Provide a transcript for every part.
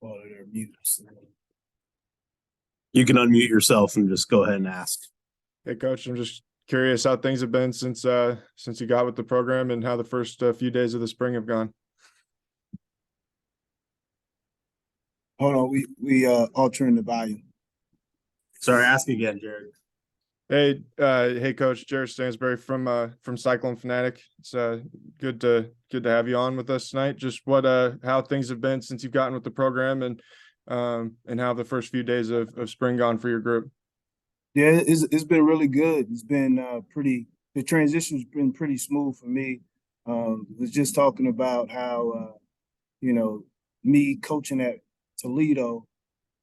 while they're muted. So. You can unmute yourself and just go ahead and ask. Hey, Coach, I'm just curious how things have been since you got with the program and how the first few days of the spring have gone. Hold on, we altering the volume. Sorry, ask again, Jared. Hey, Coach, Jared Stansbury from Cyclone Fanatic. It's good to have you on with us tonight. Just how things have been since you've gotten with the program and how the first few days of spring gone for your group. Yeah, it's been really good. It's been the transition's been pretty smooth for me. Was just talking about how me coaching at Toledo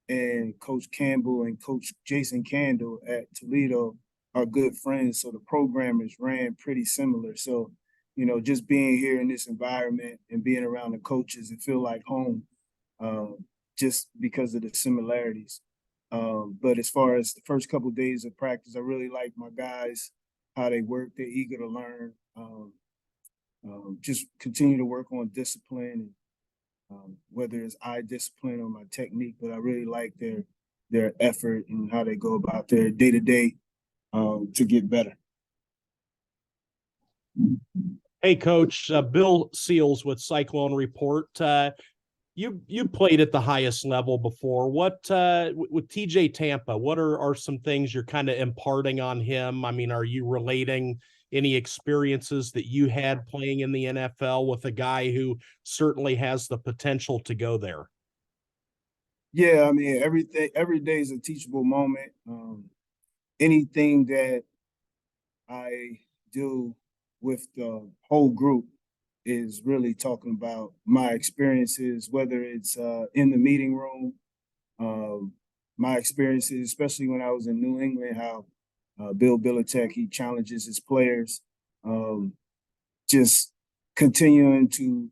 and Coach Campbell and Coach Jason Candle at Toledo are good friends. So the programmers ran pretty similar. So, just being here in this environment and being around the coaches, it feel like home, just because of the similarities. But as far as the first couple of days of practice, I really like my guys, how they work. They're eager to learn. Just continue to work on discipline, and whether it's eye discipline or my technique. But I really like their effort and how they go about their day-to-day to get better. Hey, Coach, Bill Seals with Cyclone Report. You played at the highest level before. What with TJ Tampa? What are some things you're kind of imparting on him? I mean, are you relating any experiences that you had playing in the NFL with a guy who certainly has the potential to go there? Yeah, I mean, every day is a teachable moment. Anything that I do with the whole group is really talking about my experiences, whether it's in the meeting room, my experiences, especially when I was in New England, how Bill Belichick, he challenges his players, just continuing to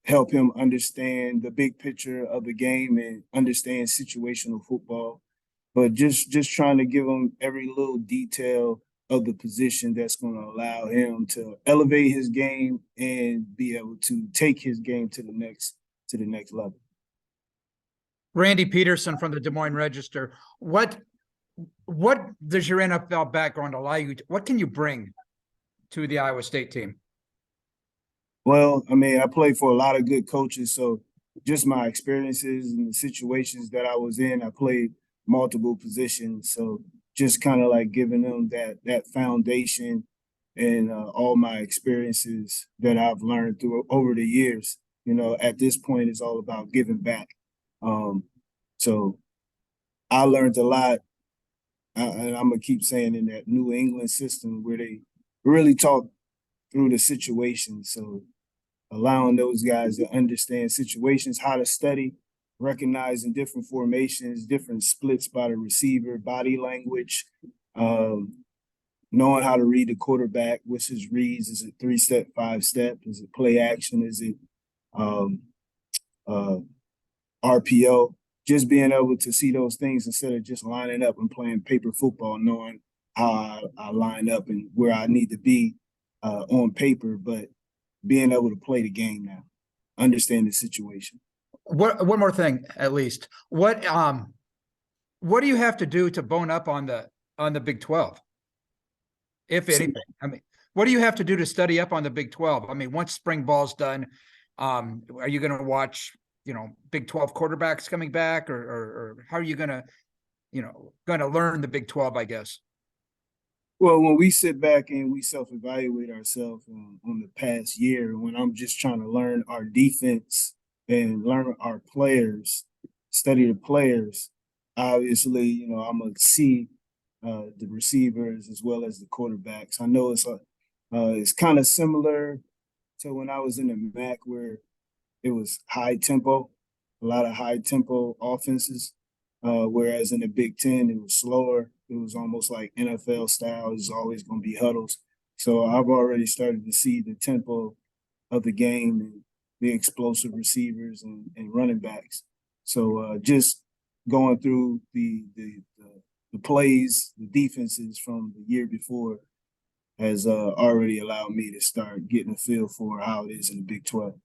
help him understand the big picture of the game and understand situational football, but just trying to give him every little detail of the position that's going to allow him to elevate his game and be able to take his game to the next level. Randy Peterson from the Des Moines Register. What does your NFL background allow you to, what can you bring to the Iowa State team? Well, I mean, I played for a lot of good coaches, so just my experiences and the situations that I was in, I played multiple positions, so just kind of like giving them that foundation and all my experiences that I've learned through over the years. At this point, it's all about giving back. So I learned a lot, and I'm gonna keep saying in that New England system where they really talk through the situation. So allowing those guys to understand situations, how to study, recognizing different formations, different splits by the receiver, body language, knowing how to read the quarterback, what's his reads, is it 3-step, 5-step, is it play action, is it RPO, just being able to see those things instead of just lining up and playing paper football, knowing how I line up and where I need to be on paper, but being able to play the game now, understand the situation. One more thing, at least. What do you have to do to bone up on the Big 12? If anything, I mean, what do you have to do to study up on the Big 12? I mean, once spring ball's done, are you going to watch, Big 12 quarterbacks coming back, or how are you going to learn the Big 12, I guess? Well, when we sit back and we self-evaluate ourselves on the past year, when I'm just trying to learn our defense and learn our players, study the players, obviously, I'm going to see the receivers as well as the quarterbacks. I know it's kind of similar to when I was in the MAC where it was high tempo, a lot of high tempo offenses, whereas in the Big Ten, it was slower. It was almost like NFL style. It's always going to be huddles. So I've already started to see the tempo of the game and the explosive receivers and running backs. So just going through the plays, the defenses from the year before has already allowed me to start getting a feel for how it is in the Big 12.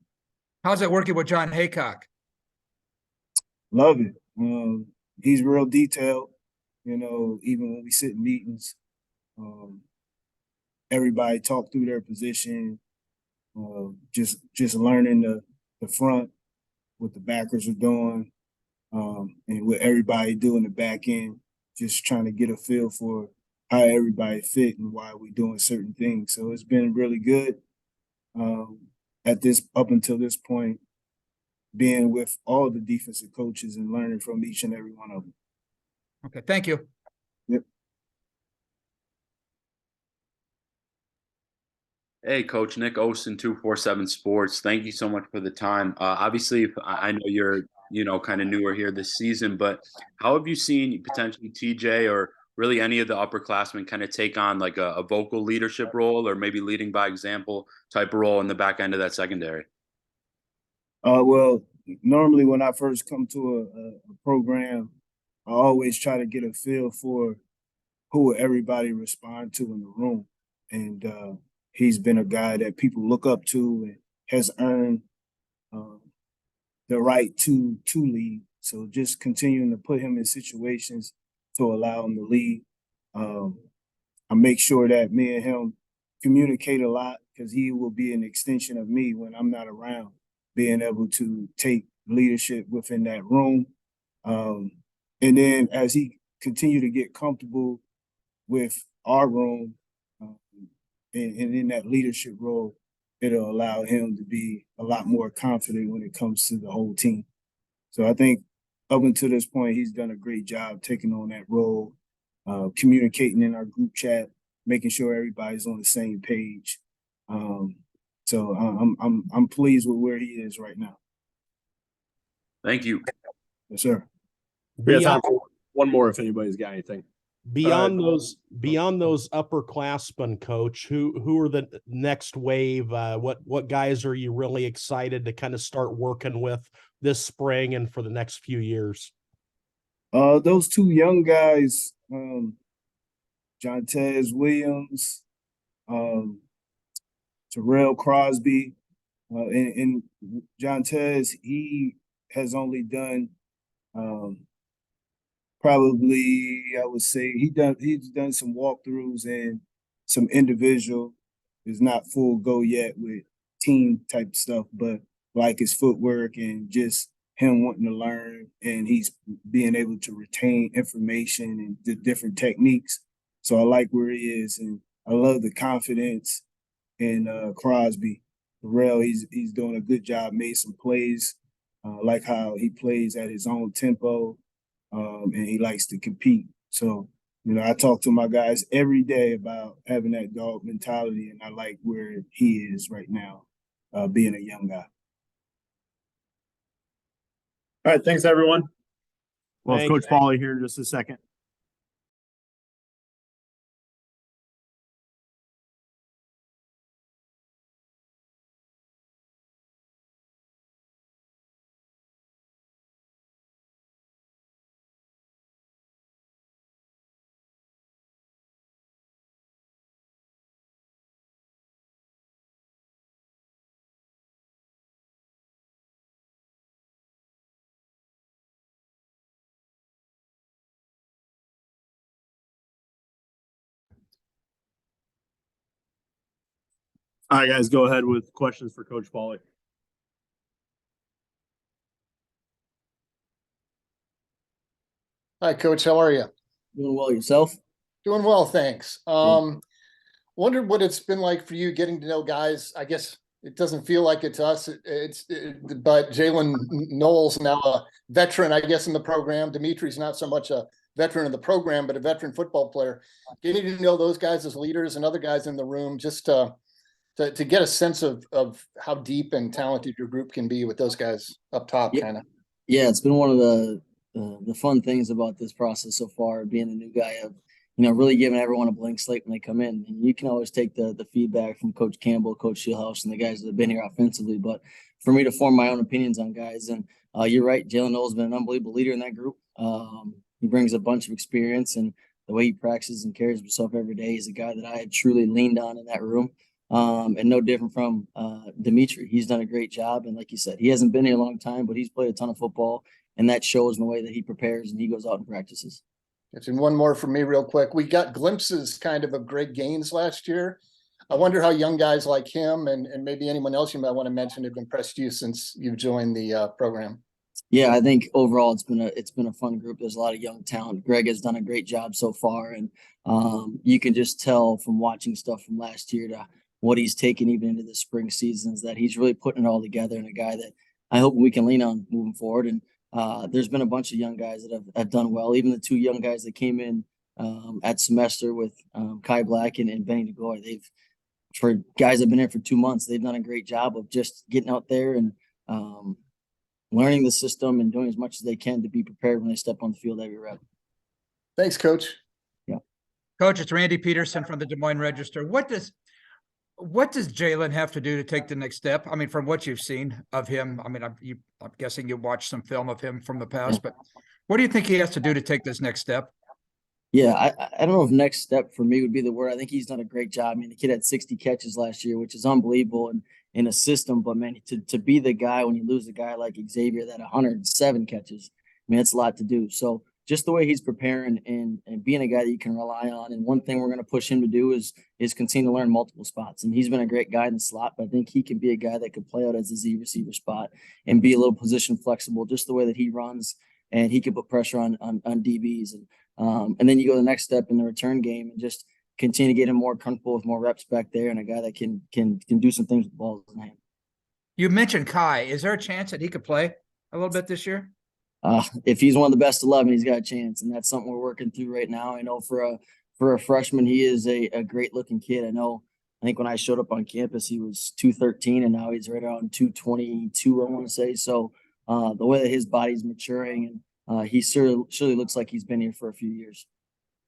How's it working with John Haycock? Love it. He's real detailed. You know, even when we sit in meetings, um, everybody talk through their position. Just learning the front, what the backers are doing, and what everybody do in the back end. Just trying to get a feel for how everybody fit and why we're doing certain things. So it's been really good. Up until this point, being with all the defensive coaches and learning from each and every one of them. Okay, thank you. Yep. Hey, Coach Nick Osen, 247 Sports. Thank you so much for the time. Obviously, I know you're, kind of newer here this season, but how have you seen potentially TJ or really any of the upperclassmen kind of take on like a vocal leadership role or maybe leading by example type of role in the back end of that secondary? Well, normally when I first come to a program, I always try to get a feel for who everybody respond to in the room. And he's been a guy that people look up to and has earned the right to lead. So just continuing to put him in situations to allow him to lead. I make sure that me and him communicate a lot because he will be an extension of me when I'm not around, being able to take leadership within that room. And then as he continue to get comfortable with our room and in that leadership role, it'll allow him to be a lot more confident when it comes to the whole team. So I think up until this point, he's done a great job taking on that role, communicating in our group chat, making sure everybody's on the same page. So I'm pleased with where he is right now. Thank you. Yes, sir. We have time for one more if anybody's got anything. Beyond those upperclassmen, Coach, who are the next wave? What guys are you really excited to kind of start working with this spring and for the next few years? Those two young guys, Jontez Williams, Terrell Crosby, and Jontez, he has only done probably, I would say he's done some walkthroughs and some individual. Is not full go yet with team type stuff, but like his footwork and just him wanting to learn, and he's being able to retain information and the different techniques. So I like where he is, and I love the confidence in Crosby. Terrell, he's doing a good job, made some plays, like how he plays at his own tempo. And he likes to compete. So, I talk to my guys every day about having that dog mentality, and I like where he is right now, being a young guy. All right. Thanks, everyone. Well, Thank Coach Pauley here in just a second. All right, guys, go ahead with questions for Coach Pauley. Hi, Coach. How are you? Doing well yourself? Doing well, thanks. Wondered what it's been like for you getting to know guys. I guess it doesn't feel like it to us. But Jaylin Noel's now a veteran, I guess, in the program. Dimitri's not so much a veteran of the program, but a veteran football player. Getting to know those guys as leaders and other guys in the room, just to get a sense of how deep and talented your group can be with those guys up top, kind of. Yeah, it's been one of the fun things about this process so far, being a new guy, of really giving everyone a blank slate when they come in. And you can always take the feedback from Coach Campbell, Coach Shieldhouse, and the guys that have been here offensively. But for me to form my own opinions on guys, and you're right, Jaylin Noel's been an unbelievable leader in that group. He brings a bunch of experience, and the way he practices and carries himself every day. He's a guy that I had truly leaned on in that room. And no different from Dimitri. He's done a great job. And like you said, he hasn't been here a long time, but he's played a ton of football and that shows in the way that he prepares and he goes out and practices. And one more for me real quick. We got glimpses kind of Greg Gaines last year. I wonder how young guys like him and maybe anyone else you might want to mention have impressed you since you've joined the program. Yeah, I think overall it's been a fun group. There's a lot of young talent. Greg has done a great job so far, and you can just tell from watching stuff from last year to what he's taken even into the spring seasons that he's really putting it all together, and a guy that I hope we can lean on moving forward. And there's been a bunch of young guys that have done well. Even the two young guys that came in at semester with Kai Black and Benny DeGoy, for guys that have been here for 2 months, they've done a great job of just getting out there and learning the system and doing as much as they can to be prepared when they step on the field every rep. Thanks, Coach. Yeah. Coach, it's Randy Peterson from the Des Moines Register. What does Jaylin have to do to take the next step? I mean, from what you've seen of him, I mean, I'm guessing you watched some film of him from the past, but what do you think he has to do to take this next step? Yeah, I don't know if next step for me would be the word. I think he's done a great job. I mean, the kid had 60 catches last year, which is unbelievable and in a system. But man, to be the guy when you lose a guy like Xavier that 107 catches, I mean, it's a lot to do. So just the way he's preparing and being a guy that you can rely on. And one thing we're going to push him to do is continue to learn multiple spots. And he's been a great guy in the slot, but I think he can be a guy that could play out as a Z receiver spot and be a little position flexible, just the way that he runs, and he can put pressure on DBs. And then you go the next step in the return game and just continue to get him more comfortable with more reps back there, and a guy that can do some things with balls in hand. You mentioned Kai. Is there a chance that he could play a little bit this year? If he's one of the best 11, he's got a chance, and that's something we're working through right now. I know for a freshman, he is a great looking kid. I think when I showed up on campus, he was 213, and now he's right around 222, I want to say. So the way that his body's maturing, and he surely looks like he's been here for a few years.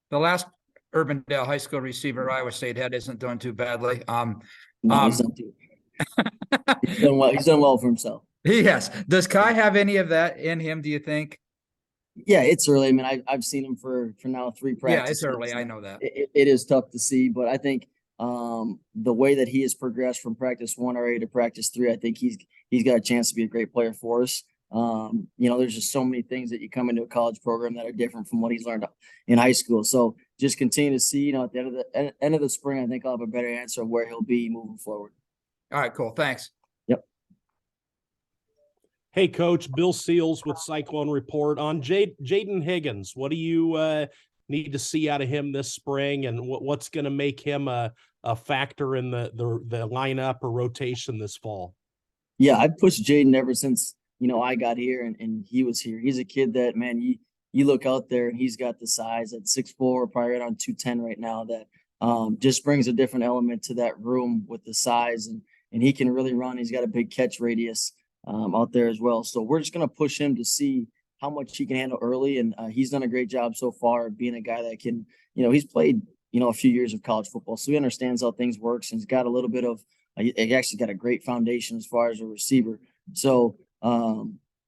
The last Urbandale High School receiver Iowa State had isn't doing too badly. No, he's done well. He's done well for himself. Yes. Does Kai have any of that in him, do you think? Yeah, it's early. I mean, I've seen him for now 3 practices. Yeah, it's early. I know that. It is tough to see, but I think the way that he has progressed from practice 1 already to practice 3, I think he's got a chance to be a great player for us. There's just so many things that you come into a college program that are different from what he's learned in high school. So just continue to see, at the end of the spring, I think I'll have a better answer of where he'll be moving forward. All right, cool. Thanks. Yep. Hey, Coach, Bill Seals with Cyclone Report on Jaden Higgins. What do you need to see out of him this spring, and what's going to make him a factor in the lineup or rotation this fall? Yeah, I've pushed Jaden ever since I got here and he was here. He's a kid that, man, you look out there and he's got the size at 6'4", probably right on 210 right now, that just brings a different element to that room with the size, and he can really run. He's got a big catch radius out there as well. So we're just going to push him to see how much he can handle early. And he's done a great job so far being a guy that can, he's played, a few years of college football. So he understands how things works, and he's got a little bit of, he actually got a great foundation as far as a receiver. So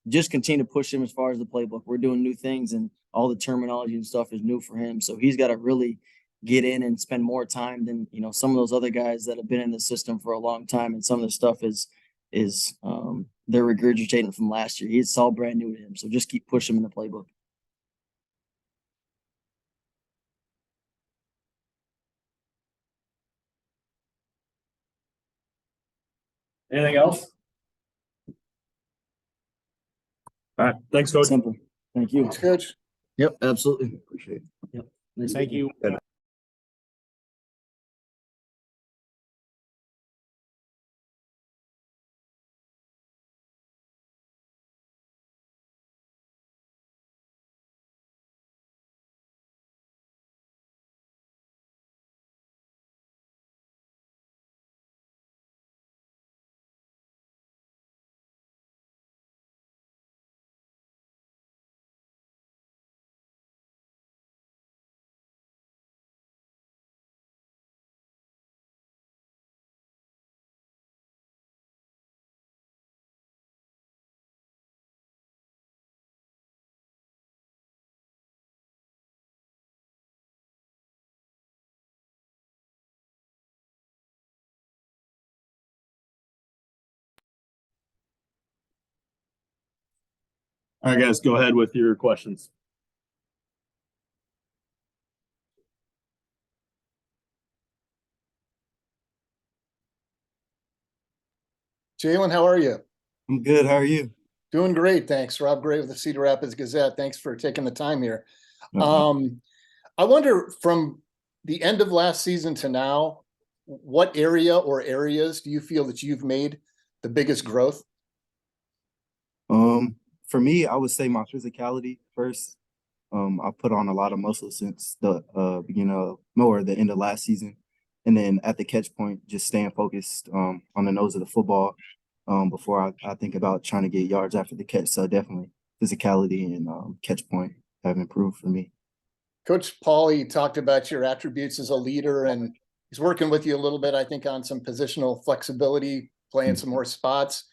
just continue to push him as far as the playbook. We're doing new things, and all the terminology and stuff is new for him. So he's got to really get in and spend more time than, some of those other guys that have been in the system for a long time. And some of the stuff is they're regurgitating from last year. It's all brand new to him. So just keep pushing him in the playbook. Anything else? All right. Thanks, Coach. Simple. Thank you. Thanks, Coach. Yep, absolutely. Appreciate it. Yep. Nice Thank you. All right, guys, go ahead with your questions. Jaylin, how are you? I'm good. How are you? Doing great, thanks. Rob Gray with the Cedar Rapids Gazette. Thanks for taking the time here. I wonder, from the end of last season to now, what area or areas do you feel that you've made the biggest growth? For me, I would say my physicality first. I put on a lot of muscle since the beginning or the end of last season. And then at the catch point, just staying focused on the nose of the football before I think about trying to get yards after the catch. So definitely physicality and catch point have improved for me. Coach Pauley talked about your attributes as a leader, and he's working with you a little bit, I think, on some positional flexibility, playing some more spots.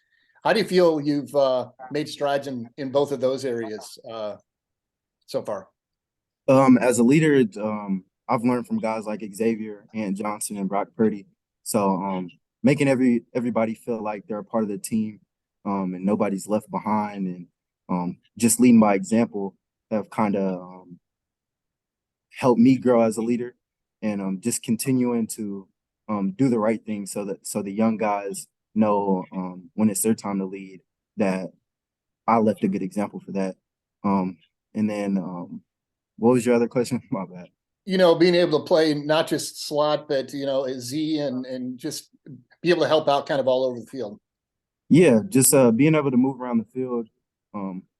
How do you feel you've made strides in both of those areas so far? As a leader, I've learned from guys like Xavier and Johnson and Brock Purdy. So making everybody feel like they're a part of the team and nobody's left behind, and just leading by example have kind of helped me grow as a leader, and just continuing to do the right thing so the young guys know when it's their time to lead that I left a good example for that. And then what was your other question? My bad. Being able to play not just slot, but Z and just be able to help out kind of all over the field. Yeah, just being able to move around the field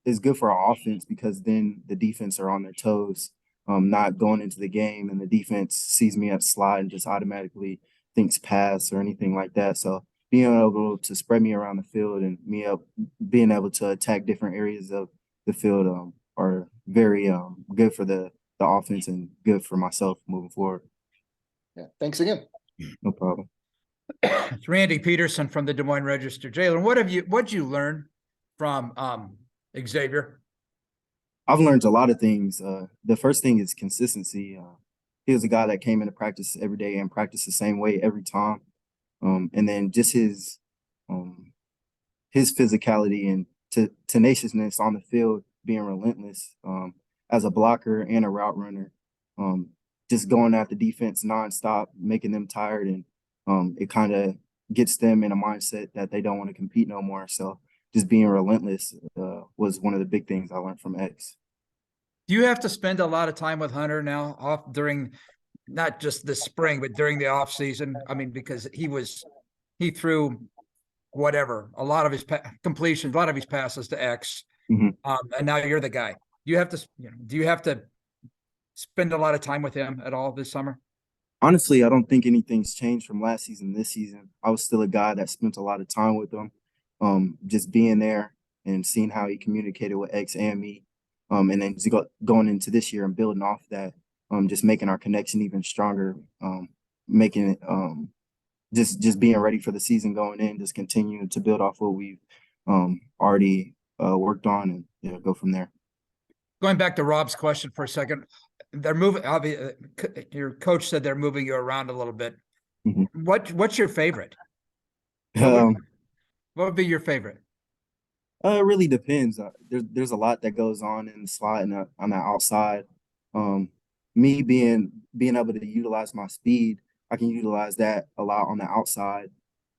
is good for our offense, because then the defense are on their toes, not going into the game, and the defense sees me at slot and just automatically thinks pass or anything like that. So being able to spread me around the field and being able to attack different areas of the field are very good for the offense and good for myself moving forward. Yeah, thanks again. No problem. It's Randy Peterson from the Des Moines Register. Jaylin, what'd you learn from Xavier? I've learned a lot of things. The first thing is consistency. He was a guy that came into practice every day and practiced the same way every time. And then just his physicality and tenaciousness on the field, being relentless as a blocker and a route runner, just going at the defense nonstop, making them tired, and it kind of gets them in a mindset that they don't want to compete no more. So just being relentless was one of the big things I learned from X. Do you have to spend a lot of time with Hunter now off during not just the spring, but during the off season? I mean, because he threw whatever, a lot of his completions, a lot of his passes to X. And now you're the guy. Do you have to spend a lot of time with him at all this summer? Honestly, I don't think anything's changed from last season. This season, I was still a guy that spent a lot of time with him, just being there and seeing how he communicated with X and me. And then just going into this year and building off that, just making our connection even stronger, making it just being ready for the season going in, just continuing to build off what we've already worked on, and go from there. Going back to Rob's question for a second, they're moving. Your coach said they're moving you around a little bit. What's your favorite? What would be your favorite? It really depends. There's a lot that goes on in the slot and on the outside. Me being able to utilize my speed, I can utilize that a lot on the outside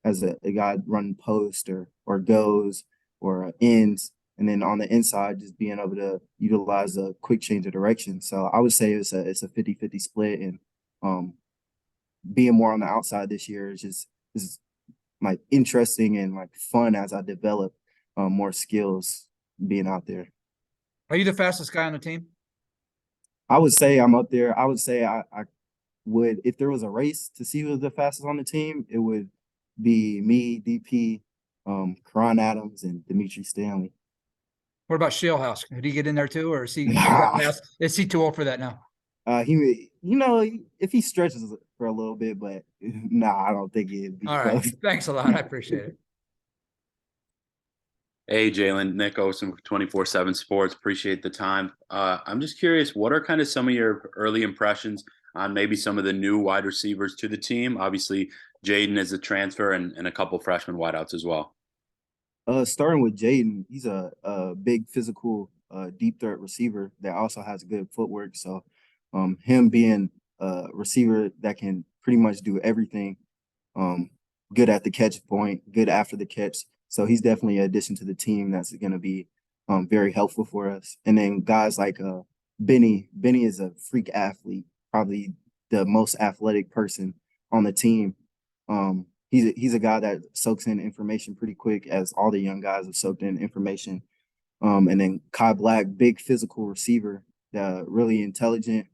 as a guy running post or goes or ends. And then on the inside, just being able to utilize a quick change of direction. So I would say it's a 50-50 split, and being more on the outside this year is like interesting and like fun as I develop more skills being out there. Are you the fastest guy on the team? I would say I'm up there. I would say I would, if there was a race to see who was the fastest on the team, it would be me, DP, Karan Adams, and Dimitri Stanley. What about Shieldhouse? Did he get in there too, or is he is he too old for that now? He, if he stretches for a little bit, but I don't think he'd be all close. Right. Thanks a lot. I appreciate it. Hey, Jaylin, Nick Osen with 24/7 Sports. Appreciate the time. I'm just curious, what are kind of some of your early impressions on maybe some of the new wide receivers to the team? Obviously, Jaden is a transfer and a couple freshman wideouts as well. Starting with Jaden, he's a big physical, deep threat receiver that also has good footwork. So, him being a receiver that can pretty much do everything, um, good at the catch point, good after the catch. So he's definitely an addition to the team that's going to be very helpful for us. And then guys like Benny. Benny is a freak athlete, probably the most athletic person on the team. He's a guy that soaks in information pretty quick, as all the young guys have soaked in information. And then Kai Black, big physical receiver, really intelligent,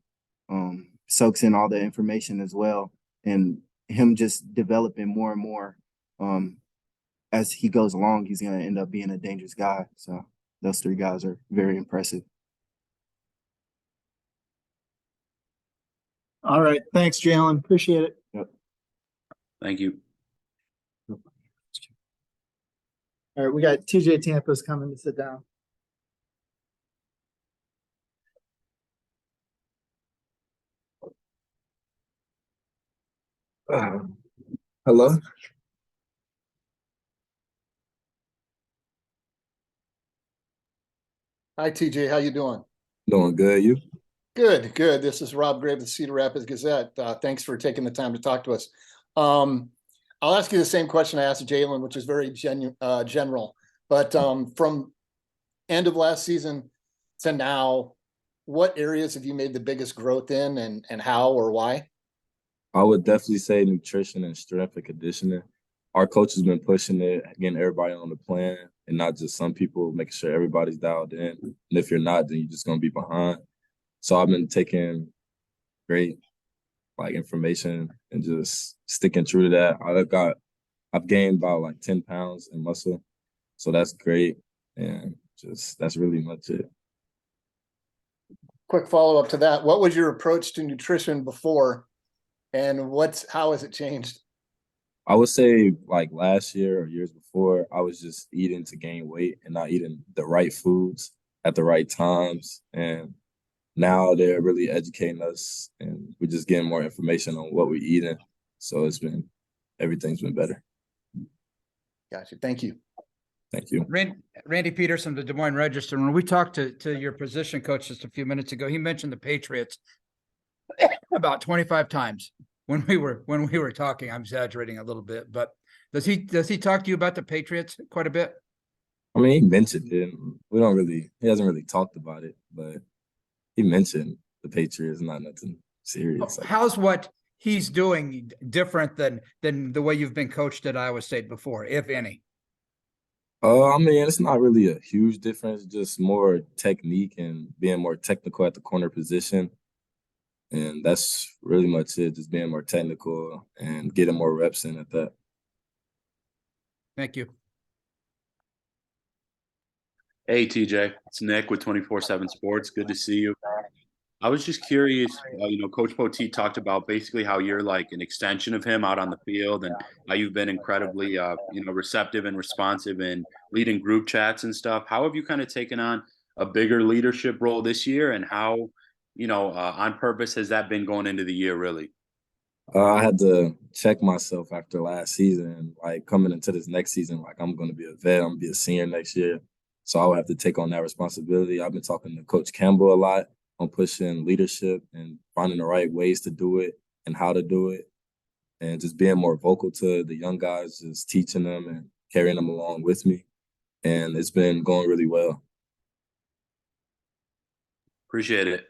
soaks in all the information as well. And him just developing more and more as he goes along, he's going to end up being a dangerous guy. So those three guys are very impressive. All right. Thanks, Jaylin. Appreciate it. Yep. Thank you. All right. We got TJ Tampa's coming to sit down. Hello. Hi, TJ. How you doing? Doing good. You? Good, good. This is Rob Grave of the Cedar Rapids Gazette. Thanks for taking the time to talk to us. I'll ask you the same question I asked Jaylin, which is very general. But from end of last season to now, what areas have you made the biggest growth in, and how or why? I would definitely say nutrition and strength and conditioning. Our coach has been pushing it, getting everybody on the plan, and not just some people, making sure everybody's dialed in. And if you're not, then you're just going to be behind. So I've been taking great information and just sticking true to that. I've gained about 10 pounds in muscle. So that's great. And that's really much it. Quick follow-up to that. What was your approach to nutrition before, and how has it changed? I would say last year or years before, I was just eating to gain weight and not eating the right foods at the right times. And now they're really educating us, and we're just getting more information on what we're eating. So everything's been better. Gotcha. Thank you. Thank you. Randy Peterson, the Des Moines Register. When we talked to your position coach just a few minutes ago, he mentioned the Patriots about 25 times when we were talking. I'm exaggerating a little bit, but does he talk to you about the Patriots quite a bit? I mean, he mentioned it. He hasn't really talked about it, but he mentioned the Patriots, not nothing serious. How's what he's doing different than the way you've been coached at Iowa State before, if any? I mean, it's not really a huge difference, just more technique and being more technical at the corner position. And that's really much it, just being more technical and getting more reps in at that. Thank you. Hey, TJ, it's Nick with 24/7 Sports. Good to see you. I was just curious, Coach Poteat talked about basically how you're like an extension of him out on the field, and how you've been incredibly, receptive and responsive in leading group chats and stuff. How have you kind of taken on a bigger leadership role this year, and how, on purpose has that been going into the year, really? I had to check myself after last season, coming into this next season, I'm going to be a vet, I'm going to be a senior next year. So I would have to take on that responsibility. I've been talking to Coach Campbell a lot on pushing leadership and finding the right ways to do it and how to do it, and just being more vocal to the young guys, just teaching them and carrying them along with me. And it's been going really well. Appreciate it.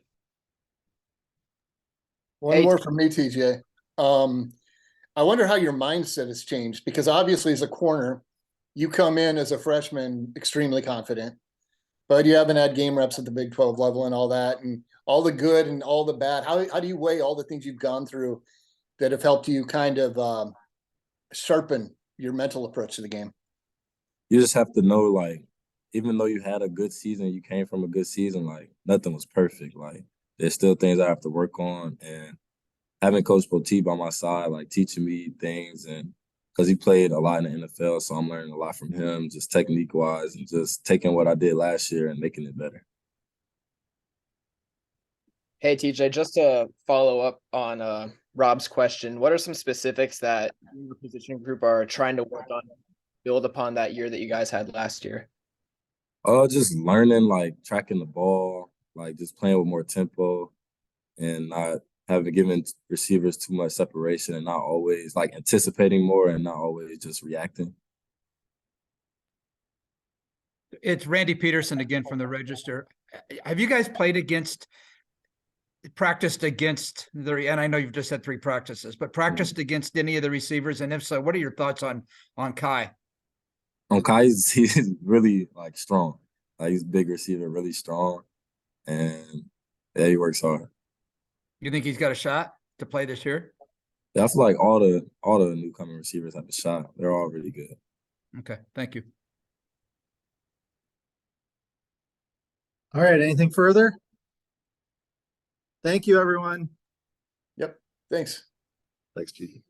One more from me, TJ. I wonder how your mindset has changed, because obviously as a corner, you come in as a freshman extremely confident, but you haven't had game reps at the Big 12 level and all that, and all the good and all the bad. How do you weigh all the things you've gone through that have helped you kind of sharpen your mental approach to the game? You just have to know, even though you had a good season, you came from a good season, nothing was perfect. There's still things I have to work on, and having Coach Poteat by my side, teaching me things, and because he played a lot in the NFL, so I'm learning a lot from him, just technique-wise, and just taking what I did last year and making it better. Hey, TJ, just to follow up on Rob's question, what are some specifics that your position group are trying to work on build upon that year that you guys had last year? Just learning, like tracking the ball, like just playing with more tempo and not having given receivers too much separation and not always like anticipating more and not always just reacting. It's Randy Peterson again from the Register. Have you guys practiced against and I know you've just had 3 practices, but practiced against any of the receivers? And if so, what are your thoughts on Kai? On Kai, he's really like strong. Like he's a big receiver, really strong. And yeah, he works hard. You think he's got a shot to play this year? Yeah, I feel like all the newcomer receivers have a shot. They're all really good. Okay, thank you. All right, anything further? Thank you, everyone. Yep. Thanks. Thanks, G.